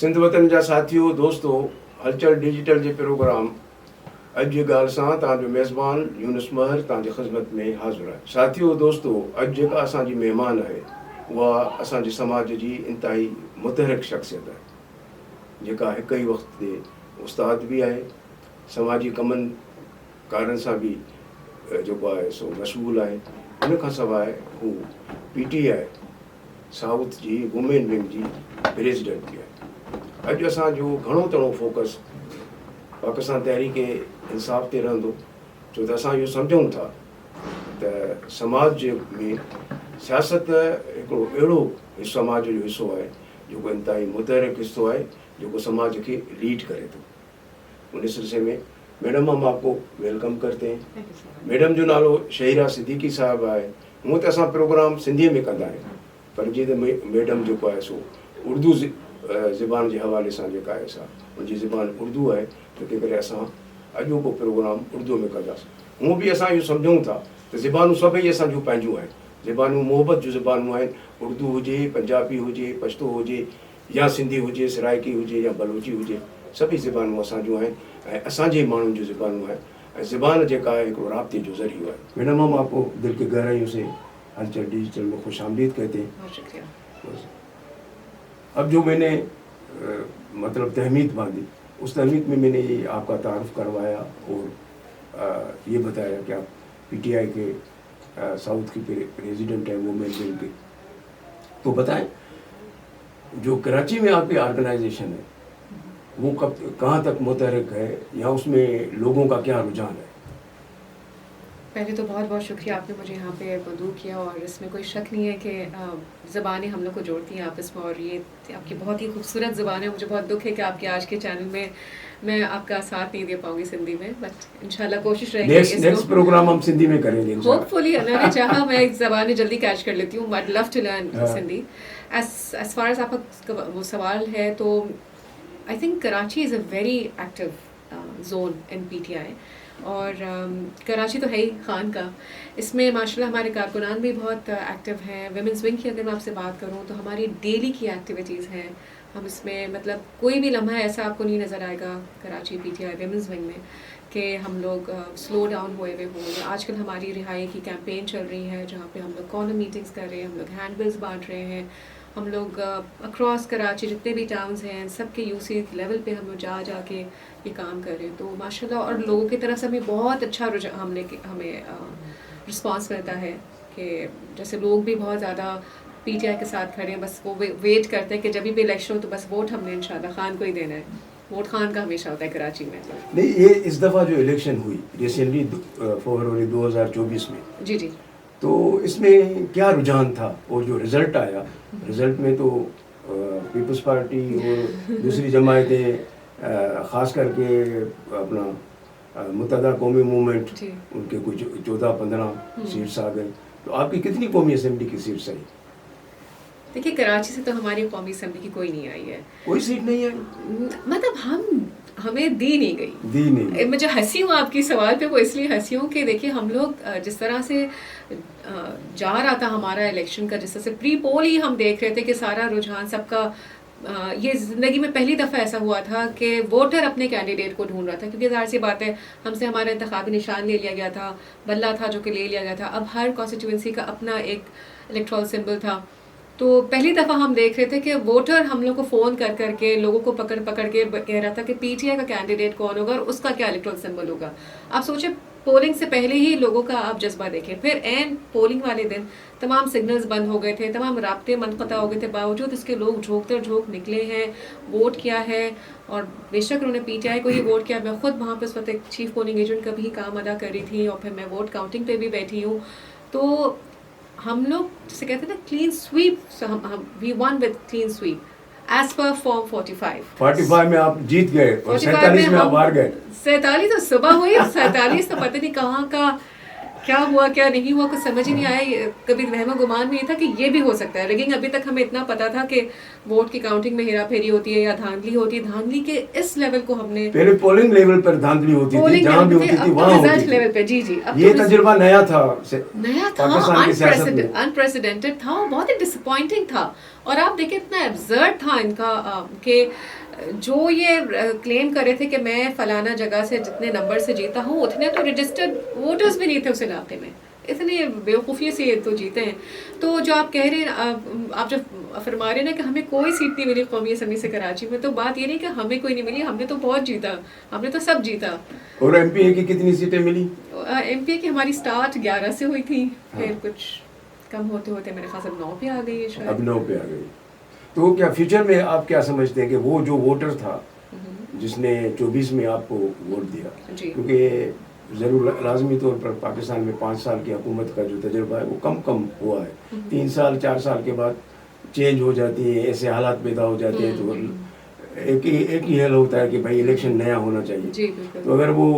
सिंध वतन जा साथियों दोस्तों हलचल डिजिटल जे प्रोग्राम अॼु जी ॻाल्हि सां तव्हांजो मेज़बान यूनुस महर तव्हांजी ख़िदमत में हाज़िर आहे। साथियों दोस्तों अॼु जेका असांजी महिमान आहे उहा असांजे समाज जी इंतहाई मुतहरिक शख़्सियत आहे जेका हिकु ई वक़्त ते उस्ताद बि आहे, समाजी कमनि कारनि सां बि जेको आहे सो मशगूल आहे। उन खां सवाइ हू PTI साउथ जी वुमेन विंग जी प्रेसिडेंट बि आहे। अॼु असांजो घणो तणो फोकस पाकिस्तान तहरीक इंसाफ़ ते रहंदो, छो त असां इहो सम्झूं था त समाज जे में सियासत हिकिड़ो अहिड़ो समाज जो हिसो आहे जेको इंतहाई मुतहरिक हिसो आहे जेको समाज खे लीड करे थो। उन सिलसिले में मैडम हम आपको वेलकम करते हैं। मैडम जो नालो शहीरा सिद्दीकी साहब आहे। हूअं त असां प्रोग्राम सिंधीअ में कंदा आहियूं, पर जीअं त मैडम जेको आहे सो उर्दू ज़बान जे हवाले सां जेका आहे सा उनजी ज़बान उर्दू आहे, तंहिं करे असां अॼोको प्रोग्राम उर्दू में कंदासीं। हूअं बि असां इहो सम्झूं था त ज़बानूं सभई असांजूं पंहिंजूं आहिनि, ज़बानूं मोहबत जूं ज़बानूं आहिनि। उर्दू हुजे, पंजाबी हुजे, पश्तो हुजे या सिंधी हुजे, सराइकी हुजे या बलोची हुजे, सभई ज़बानूं असांजूं आहिनि ऐं असांजे माण्हुनि जूं ज़बानूं आहिनि ऐं ज़बान जेका आहे हिकिड़ो राब्ते जो ज़रियो आहे। मैडम हम आपको दिल की गहराइयों से हलचल डिजिटल में खुश आमदीद कहते हैं। बहुत शुक्रिया। अब जो मैंने मतलब तहमीद बांधी, उस तहमीद में मैंने ये आपका तारुफ करवाया और ये बताया कि आप PTI के साउथ की प्रेसिडेंट हैं वुमेन विंग के। तो बताएं जो कराची में आपकी ऑर्गेनाइजेशन है वो कब कहाँ तक मुतहरिक है या उसमें लोगों का क्या रुझान है? पहले तो बहुत बहुत शुक्रिया, आपने मुझे यहाँ पे मदऊ किया और इसमें कोई शक नहीं है कि ज़बानें हम लोग को जोड़ती हैं आपस में और ये आपकी बहुत ही खूबसूरत ज़बान है। मुझे बहुत दुख है कि आपके आज के चैनल में मैं आपका साथ नहीं दे पाऊँगी सिंधी में, बट इंशाल्लाह कोशिश रहेगी। नेक्स्ट प्रोग्राम हम सिंधी में करेंगे होपफुली। अल्लाह ने चाहा मैं ज़बानें जल्दी कैच कर लेती हूँ। I love to learn Sindhi. As far as आपका वो सवाल है तो I think Karachi is a very active zone in PTI और कराची तो है ही खान का। इसमें माशाल्लाह हमारे कारकुनान भी बहुत एक्टिव हैं। विमेंस विंग की अगर मैं आपसे बात करूं तो हमारी डेली की एक्टिविटीज़ हैं। हम इसमें मतलब कोई भी लम्हा ऐसा आपको नहीं नज़र आएगा कराची PTI विमेंस विंग में कि हम लोग स्लो डाउन हुए हों। आजकल हमारी रिहाई की कैंपेन चल रही है जहाँ पे हम लोग कॉर्नर मीटिंग्स कर रहे हैं, हम लोग हैंडबिल्स बांट रहे हैं, हम लोग अक्रॉस कराची जितने भी टाउन्स हैं सबके UC लेवल पे हम लोग जा के ये काम कर रहे हैं। तो माशाल्लाह और लोगों की तरफ से हमें बहुत अच्छा हमें रिस्पांस मिलता है कि जैसे लोग भी बहुत ज़्यादा PTI के साथ खड़े हैं। बस वो वेट करते हैं कि जब भी इलेक्शन हो तो बस वोट हमने इंशाल्लाह खान को ही देना है। वोट खान का हमेशा होता है कराची में। नहीं, ये इस दफ़ा जो इलेक्शन हुई रिसेंटली फरवरी 2024 में, जी जी, तो इसमें क्या रुझान था और जो रिज़ल्ट आया, रिज़ल्ट में तो पीपल्स पार्टी और दूसरी जमायतें ख़ास करके अपना मुत्तहदा कौमी मूवमेंट उनके कुछ 14-15 सीट्स आ गए। तो आपकी कितनी कौमी असम्बली की सीट्स आई? देखिए कराची से तो हमारी कौमी असम्बली की कोई नहीं आई है। कोई सीट नहीं आई? मतलब हमें दी नहीं गई। मैं जो हंसी हूँ आपकी सवाल पे वो इसलिए हंसी हूँ कि देखिए हम लोग जिस तरह से जा रहा था हमारा इलेक्शन का, जिस तरह से प्री पोल ही हम देख रहे थे कि सारा रुझान सबका ये ज़िंदगी में पहली दफ़ा ऐसा हुआ था कि वोटर अपने कैंडिडेट को ढूंढ रहा था, क्योंकि ज़ाहिर सी बात है हमसे हमारा इंतखाबी निशान ले लिया गया था, बल्ला था जो कि ले लिया गया था। अब हर कॉन्स्टिट्यूंसी का अपना एक इलेक्ट्रल सिंबल था। तो पहली दफ़ा हम देख रहे थे कि वोटर हम लोग को फ़ोन कर करके लोगों को पकड़ के कह रहा था कि PTI का कैंडिडेट कौन होगा और उसका क्या इलेक्ट्रल सिंबल होगा। आप सोचें पोलिंग से पहले ही लोगों का आप जज्बा देखें। फिर एंड पोलिंग वाले दिन तमाम सिग्नल्स बंद हो गए थे, तमाम राब्ते मुनक़ता हो गए थे, बावजूद इसके लोग झोंक निकले हैं, वोट किया है और बेशक उन्होंने PTI को ही वोट किया। मैं खुद वहाँ पर उस वक्त एक चीफ पोलिंग एजेंट का भी काम अदा कर रही थी और फिर मैं वोट काउंटिंग पे भी बैठी हूँ। तो हम लोग जिसे कहते हैं ना clean sweep, we won with clean sweep as per form 45 में आप जीत गए और 47 में आप हार गए। 47 तो सुबह हुई और 47 तो पता नहीं कहाँ का क्या हुआ क्या नहीं हुआ कुछ समझ ही नहीं आया। कभी वहम गुमान में ये था कि ये भी हो सकता है। लेकिन अभी तक हमें इतना पता था कि वोट की काउंटिंग में हेरा फेरी होती है या धांधली होती है। धांधली के इस लेवल को हमने पहले पोलिंग लेवल पर धांधली होती थी, जहां भी होती थी वहां होती थी लेवल पे। जी जी, ये तजुर्बा नया था, अनप्रेसिडेंटेड था, बहुत ही डिसअपॉइंटिंग था। और आप देखिए इतना एब्सर्ड था इनका कि जो ये क्लेम कर रहे थे कि मैं फलाना जगह से जितने नंबर से जीता हूँ, उतने तो रजिस्टर्ड वोटर्स भी नहीं थे उस इलाके में, इतने बेवकूफ़ी से तो जीते हैं। तो जो आप कह रहे हैं, आप जो फरमा रहे हैं ना कि हमें कोई सीट नहीं मिली कौमी असम्बली से कराची में, तो बात ये नहीं कि हमें कोई नहीं मिली, हमने तो बहुत जीता, हमने तो सब जीता। और एमपीए की कितनी सीटें मिली? एमपीए की हमारी स्टार्ट 11 से हुई थी, फिर कुछ कम होते होते मेरे ख्याल से 9 पे आ गई है शायद। अब 9 पे आ गई। तो क्या फ्यूचर में आप क्या समझते हैं कि वो जो वोटर था जिसने 24 में आपको वोट दिया, क्योंकि ज़रूर लाजमी तौर पर पाकिस्तान में 5 साल की हुकूमत का जो तजुर्बा है वो कम हुआ है, 3 साल 4 साल के बाद चेंज हो जाती है, ऐसे हालात पैदा हो जाते हैं, तो एक ही हल होता है कि भाई इलेक्शन नया होना चाहिए। तो अगर वो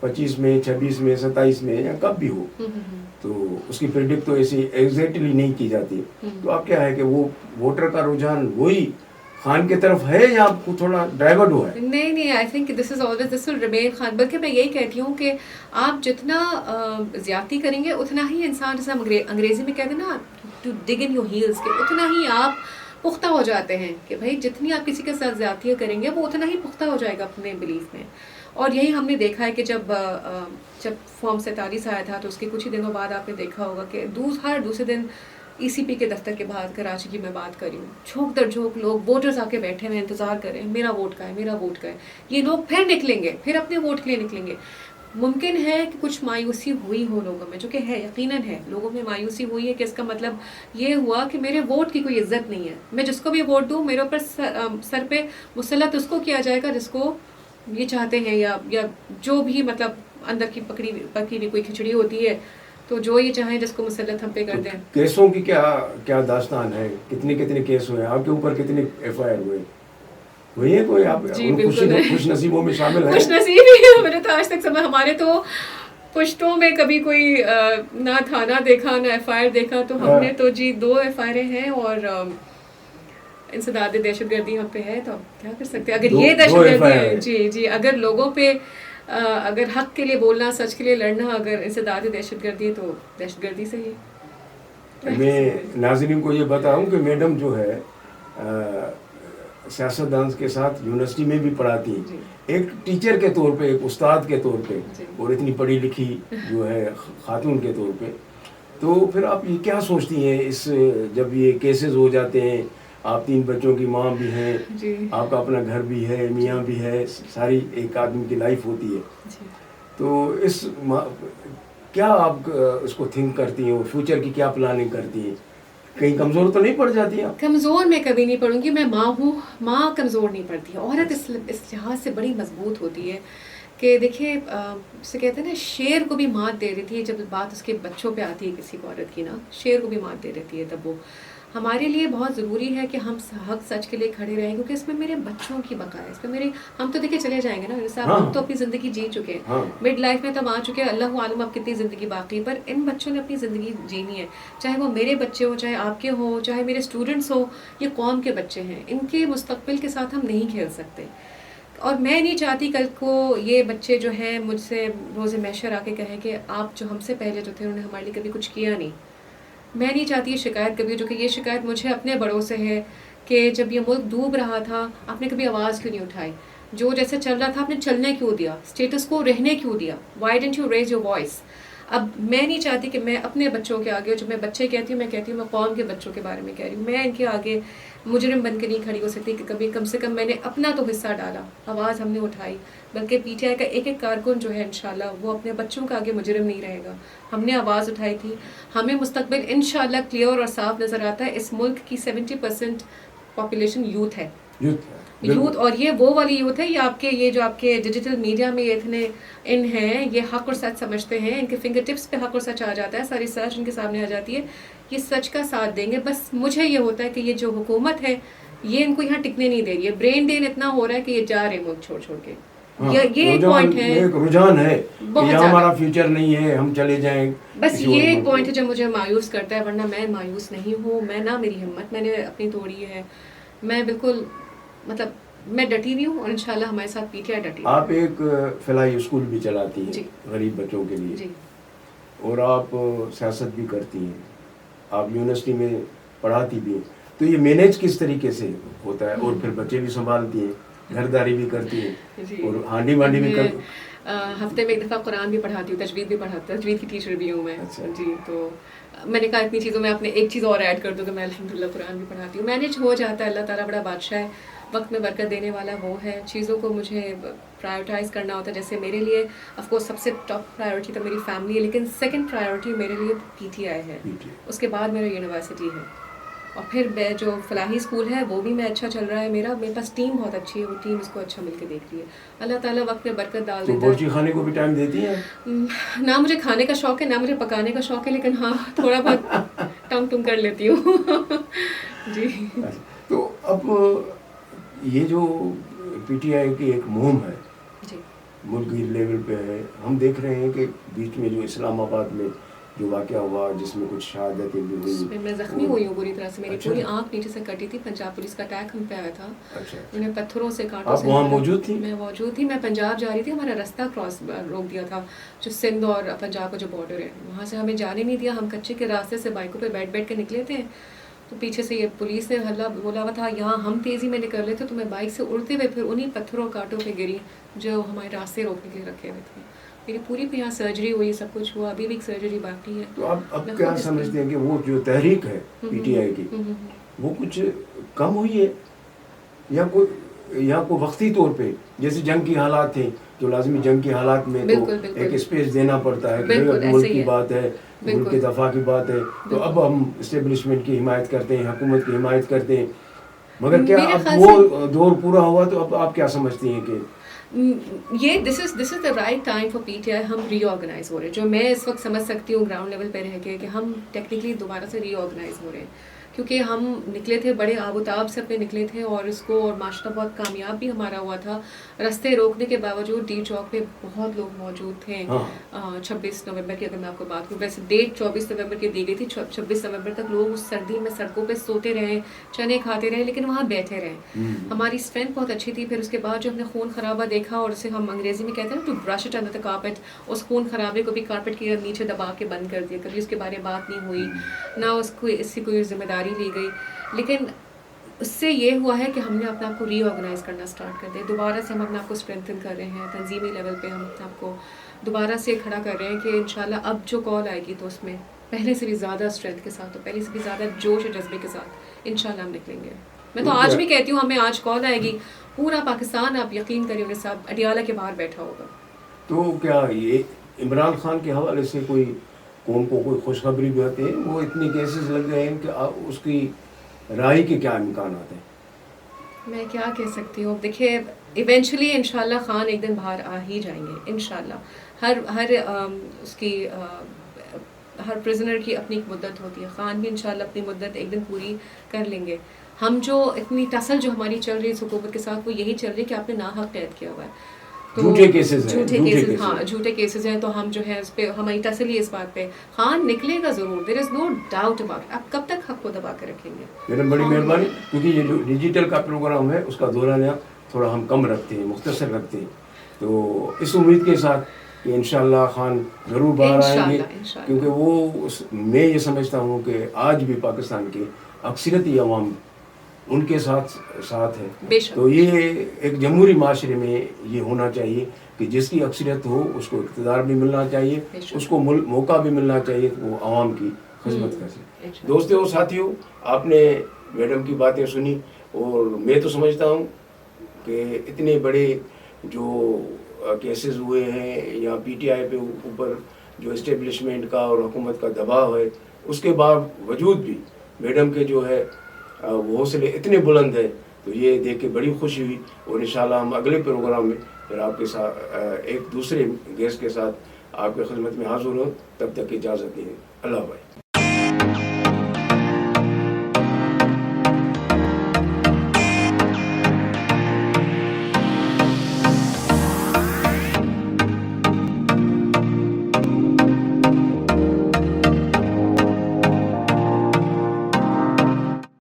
25 में 26 में 27 में या कब भी हो, तो उसकी प्रेडिक्ट तो ऐसी एग्जैक्टली नहीं की जाती। तो आप क्या है कि वो वोटर का रुझान वही खान की तरफ है या आपको थोड़ा डाइवर्ट हुआ है? नहीं, I think this will remain Khan. बल्कि मैं यही कहती हूँ कि आप जितना ज्यादती करेंगे उतना ही इंसान, जैसे हम अंग्रेजी में कहते हैं ना, to dig in your heels, के उतना ही आप पुख्ता हो जाते हैं कि भाई जितनी आप किसी के साथ ज्यादतियाँ करेंगे वो उतना ही पुख्ता हो जाएगा अपने बिलीफ में। और यही हमने देखा है कि जब फॉर्म 47 आया था तो उसके कुछ ही दिनों बाद आपने देखा होगा कि हर दूसरे दिन ईसीपी के दफ्तर के बाहर, कराची की मैं बात कर रही हूँ, झोंक दर झोंक लोग वोटर्स आके बैठे हुए इंतजार कर रहे हैं, मेरा वोट का है, मेरा वोट का है। ये लोग फिर निकलेंगे, फिर अपने वोट के लिए निकलेंगे। मुमकिन है कि कुछ मायूसी हुई हो लोगों में, जो कि है, यकीनन है, लोगों में मायूसी हुई है कि इसका मतलब ये हुआ कि मेरे वोट की कोई इज्जत नहीं है। मैं जिसको भी वोट दूँ मेरे ऊपर सर पे मुसल्लत उसको किया जाएगा जिसको ये चाहते हैं, या जो भी मतलब अंदर की पकी भी कोई खिचड़ी होती है, तो जो ये चाहे जिसको मुसल्लत हम पे कर दें। केसों की क्या दास्तान है? कितने केस हुए आपके ऊपर? कितने एफआईआर हुए? वही है कोई आप खुश नसीबों में शामिल है? खुश नसीब ही मैंने तो आज तक समय, हमारे तो पुश्तों में कभी कोई ना थाना देखा ना एफआईआर देखा, तो हमने तो जी 2 एफआईआर हैं और इंसदाद दहशतगर्दी हम पे है। तो क्या कर सकते हैं? अगर ये दहशतगर्दी है, जी, अगर लोगों पे अगर हक के लिए बोलना, सच के लिए लड़ना अगर इंसदाद दहशतगर्दी है, तो दहशतगर्दी से ही। मैं नाज़रीन को ये बताऊं कि मैडम जो है सियासतदान के साथ यूनिवर्सिटी में भी पढ़ाती हैं, एक टीचर के तौर पे, एक उस्ताद के तौर पे, और इतनी पढ़ी लिखी जो है खातून के तौर पे। तो फिर आप ये क्या सोचती हैं इस, जब ये केसेस हो जाते हैं, आप 3 बच्चों की माँ भी हैं, आपका अपना घर भी है, मियाँ भी है, सारी एक आदमी की लाइफ होती है, तो इस क्या आप इसको थिंक करती हैं, फ्यूचर की क्या प्लानिंग करती हैं? कहीं कमज़ोर तो नहीं पड़ जाती हैं? कमज़ोर मैं कभी नहीं पड़ूंगी, मैं माँ हूँ, माँ कमज़ोर नहीं पड़ती है। औरत इस लिहाज से बड़ी मजबूत होती है कि देखिए, से कहते हैं ना, शेर को भी मात दे देती है जब बात उसके बच्चों पे आती है किसी औरत की, ना, शेर को भी मात दे देती है। तब वो हमारे लिए बहुत ज़रूरी है कि हम हक सच के लिए खड़े रहें, क्योंकि इसमें मेरे बच्चों की बका है, इसमें हम तो देखिए चले जाएंगे ना साहब, हम तो अपनी ज़िंदगी जी चुके हैं, मिड लाइफ में तब आ चुके हैं, अल्लाह आलम अब कितनी ज़िंदगी बाकी, पर इन बच्चों ने अपनी ज़िंदगी जीनी है, चाहे वो मेरे बच्चे हो, चाहे आपके हो, चाहे मेरे स्टूडेंट्स हो, ये कौम के बच्चे हैं, इनके मुस्तकबिल के साथ हम नहीं खेल सकते। और मैं नहीं चाहती कल को ये बच्चे जो हैं मुझसे रोज़े महशर आके कहें कि आप जो हमसे पहले जो थे उन्होंने हमारे लिए कभी कुछ किया नहीं। मैं नहीं चाहती ये शिकायत कभी, जो कि ये शिकायत मुझे अपने बड़ों से है कि जब ये मुल्क डूब रहा था आपने कभी आवाज़ क्यों नहीं उठाई, जो जैसे चल रहा था आपने चलने क्यों दिया, स्टेटस को रहने क्यों दिया, why didn't you raise your voice. अब मैं नहीं चाहती कि मैं अपने बच्चों के आगे, जो मैं बच्चे कहती हूँ, मैं कहती हूँ मैं कौम के बच्चों के बारे में कह रही हूँ, मैं इनके आगे मुजरिम बन के नहीं खड़ी हो सकती कि कभी कम से कम मैंने अपना तो हिस्सा डाला, आवाज़ हमने उठाई, बल्कि पीटीआई का एक एक कारकुन जो है इंशाल्लाह वो अपने बच्चों के आगे मुजरिम नहीं रहेगा। हमने आवाज़ उठाई थी, हमें मुस्तकबिल इंशाल्लाह क्लियर और साफ नज़र आता है। इस मुल्क की 70% पॉपुलेशन यूथ है, यूथ, और ये वो वाली यूथ है, ये जो आपके डिजिटल मीडिया में ये इतने इन हैं, ये हक और सच समझते हैं, इनके फिंगर टिप्स पे हक और सच आ जाता है, सारी सच इनके सामने आ जाती है, ये सच का साथ देंगे। बस मुझे ये होता है कि ये जो हुकूमत है ये इनको यहाँ टिकने नहीं दे रही है, ब्रेन ड्रेन इतना हो रहा है कि ये जा रहे हैं मुल्क छोड़ छोड़ के। हाँ, ये एक पॉइंट है, एक रुझान है बहुत कि ज्यादा। हमारा फ्यूचर नहीं है, हम चले जाएं। बस किसी ये और एक मुल्क पॉइंट है में। जो मुझे मायूस करता है, वरना मैं मायूस नहीं हूँ। मैं ना, मेरी हिम्मत मैंने अपनी तोड़ी है, मैं बिल्कुल मतलब मैं डटी हुई हूँ और इंशाल्लाह हमारे साथ पीटीआई डटी हुई आप है। एक फलाही स्कूल भी चलाती हैं जी गरीब बच्चों के लिए, जी और आप सियासत भी करती हैं, आप यूनिवर्सिटी में पढ़ाती भी हैं, तो ये मैनेज किस तरीके से होता है? और फिर बच्चे भी संभालती हैं, घरदारी भी करती हैं, जी। और हांडी वांडी भी कर। हफ्ते में एक दफ़ा कुरान भी पढ़ाती हूँ, तजवीद भी पढ़ाती हूँ, तजवीद की टीचर भी हूँ मैं। अच्छा। जी, तो मैंने कहा इतनी चीज़ों में आपने एक चीज़ और ऐड कर दूँ कि मैं अल्हम्दुलिल्लाह कुरान भी पढ़ाती हूँ। मैनेज हो जाता है, अल्लाह ताला बड़ा बादशाह है, वक्त में बरकत देने वाला वो है। चीज़ों को मुझे प्रायोरिटाइज़ करना होता है। जैसे मेरे लिए ऑफ कोर्स सबसे टॉप प्रायोरिटी तो मेरी फैमिली है, लेकिन सेकंड प्रायोरिटी मेरे लिए पीटीआई है, उसके बाद मेरा यूनिवर्सिटी है, और फिर मैं जो फलाही स्कूल है वो भी मैं अच्छा चल रहा है मेरा। मेरे पास टीम बहुत अच्छी है, वो टीम इसको अच्छा मिलके देख रही है। अल्लाह ताला वक्त में बरकत डाल तो देता बोर्ची है। खाने को भी टाइम देती हैं? ना मुझे खाने का शौक है, ना मुझे पकाने का शौक है, लेकिन हाँ थोड़ा बहुत टंग टुंग कर लेती हूँ। जी। तो अब ये जो पीटीआई की एक मुहिम है, जी मुल्की लेवल पे है, हम देख रहे हैं कि बीच में जो इस्लामाबाद में जो वाक़या हुआ जिसमें कुछ शहादतें भी हुई, उसमें मैं ज़ख्मी हुई हूँ बुरी तरह से, मेरी अच्छा। पूरी आँख नीचे से कटी थी। पंजाब पुलिस का अटैक हम पे आया था, अच्छा, उन्हें पत्थरों से, कांटों आप से वहाँ मारा। मौजूद थी? मैं मौजूद थी, मैं पंजाब जा रही थी, हमारा रास्ता क्रॉस रोक दिया था, जो सिंध और पंजाब का जो बॉर्डर है वहाँ से हमें जाने नहीं दिया। हम कच्चे के रास्ते से बाइकों पे बैठ बैठ के निकले थे, तो पीछे से ये पुलिस ने हल्ला बोला हुआ था, यहाँ हम तेज़ी में निकल रहे थे, तो मैं बाइक से उड़ते हुए फिर उन्हीं पत्थरों कांटों पे गिरी जो हमारे रास्ते रोकने के लिए रखे हुए थे। मेरी पूरी यहाँ सर्जरी हुई, सब कुछ हुआ, अभी भी एक सर्जरी बाकी है। तो अब मैं क्या खुद समझते हैं कि वो जो तहरीक है पीटीआई की, वो कुछ कम हुई है, या कोई वक्ती तौर पे, जैसे जंग की हालात थे, जो लाजमी जंग की हालात में बिल्कुल, तो बिल्कुल। एक स्पेस देना पड़ता है कि भाई बिल्कुल, अब ऐसे मुल्क ही की है। बात है, मुल्क के दफा की बात है, तो अब हम इस्टेब्लिशमेंट की हिमायत करते हैं, हुकूमत की हिमायत करते हैं, मगर क्या मेरे अब ख्याल वो दौर पूरा हुआ? तो अब आप क्या समझती हैं कि ये this is the right time for PTI, हम रीऑर्गेनाइज हो रहे हैं। जो मैं इस वक्त समझ सकती हूँ ग्राउंड लेवल पे रह के, कि हम टेक्निकली दोबारा से रीऑर्गेनाइज हो रहे हैं, क्योंकि हम निकले थे बड़े आबोताब से अपने निकले थे, और इसको और माशरा बहुत कामयाब भी हमारा हुआ था। रास्ते रोकने के बावजूद डी चौक पे बहुत लोग मौजूद थे। हाँ। 26 नवंबर की अगर मैं आपको बात करूँ, वैसे डेट 24 नवंबर की दी गई थी, 26 नवंबर तक लोग उस सर्दी में सड़कों पे सोते रहे, चने खाते रहे, लेकिन वहाँ बैठे रहे। हमारी स्ट्रेंथ बहुत अच्छी थी। फिर उसके बाद जो हमने खून खराबा देखा, और उसे हम अंग्रेजी में कहते हैं to brush it under the carpet, उस खून खराबे को भी कारपेट के नीचे दबा के बंद कर दिया, कभी उसके बारे में बात नहीं हुई, ना उसको इसकी कोई जिम्मेदारी ली गई। लेकिन उससे ये हुआ है कि हमने अपने आप को रीऑर्गेनाइज करना स्टार्ट कर दिया। दोबारा से हम अपने आप को स्ट्रेंथन कर रहे हैं, तंजीमी लेवल पे हम अपने आप को दोबारा से खड़ा कर रहे हैं कि इंशाल्लाह अब जो कॉल आएगी तो उसमें पहले से भी ज़्यादा स्ट्रेंथ के साथ, तो पहले से भी ज़्यादा जोश और जज्बे के साथ इंशाल्लाह हम निकलेंगे। मैं तो आज भी कहती हूँ, हमें आज कॉल आएगी, पूरा पाकिस्तान, आप यकीन करिए, उन्हें साहब अडियाला के बाहर बैठा होगा। तो क्या ये इमरान खान के हवाले से कोई कौम को कोई खुशखबरी भी आती है? वो इतने केसेस लग गए हैं कि उसकी राय के क्या इम्कान आते हैं? मैं क्या कह सकती हूँ, देखिए इवेंचुअली इंशाल्लाह खान एक दिन बाहर आ ही जाएंगे इंशाल्लाह। हर प्रिजनर की अपनी एक मुद्दत होती है, खान भी इंशाल्लाह अपनी मुद्दत एक दिन पूरी कर लेंगे। हम जो इतनी टसल जो हमारी चल रही है इस हुकूमत के साथ, वो यही चल रही है कि आपने नाहक कैद किया हुआ है, तो झूठे केसेस हैं, झूठे केसेस, हाँ झूठे केसेस हैं। तो हम जो है उस पर हमारी तसली है इस बात पे, खान निकलेगा ज़रूर, there is no doubt about it. आप कब तक हक को दबा के रखेंगे? मैडम बड़ी मेहरबानी, क्योंकि ये जो डिजिटल का प्रोग्राम है उसका दौरानिया थोड़ा हम कम रखते हैं, मुख्तसर रखते हैं, तो इस उम्मीद के साथ कि इंशाल्लाह खान ज़रूर बाहर आएंगे, क्योंकि वो मैं ये समझता हूँ कि आज भी पाकिस्तान के अक्सरियती अवाम उनके साथ है। तो ये एक जमहूरी माशरे में ये होना चाहिए कि जिसकी अक्सरियत हो उसको इक़्तिदार भी मिलना चाहिए, उसको मौका भी मिलना चाहिए कि वो आवाम की खिदमत कर सके। दोस्तों और साथियों, आपने मैडम की बातें सुनी, और मैं तो समझता हूँ कि इतने बड़े जो केसेस हुए हैं या पीटीआई पे ऊपर जो इस्टेब्लिशमेंट का और हुकूमत का दबाव है, उसके बावजूद भी मैडम के जो है वो हौसले इतने बुलंद है, तो ये देख के बड़ी खुशी हुई। और इंशाल्लाह हम अगले प्रोग्राम में फिर आपके साथ एक दूसरे गेस्ट के साथ आपके खिदमत में हाजिर हों। तब तक इजाज़त दीजिए। अल्लाह भाई।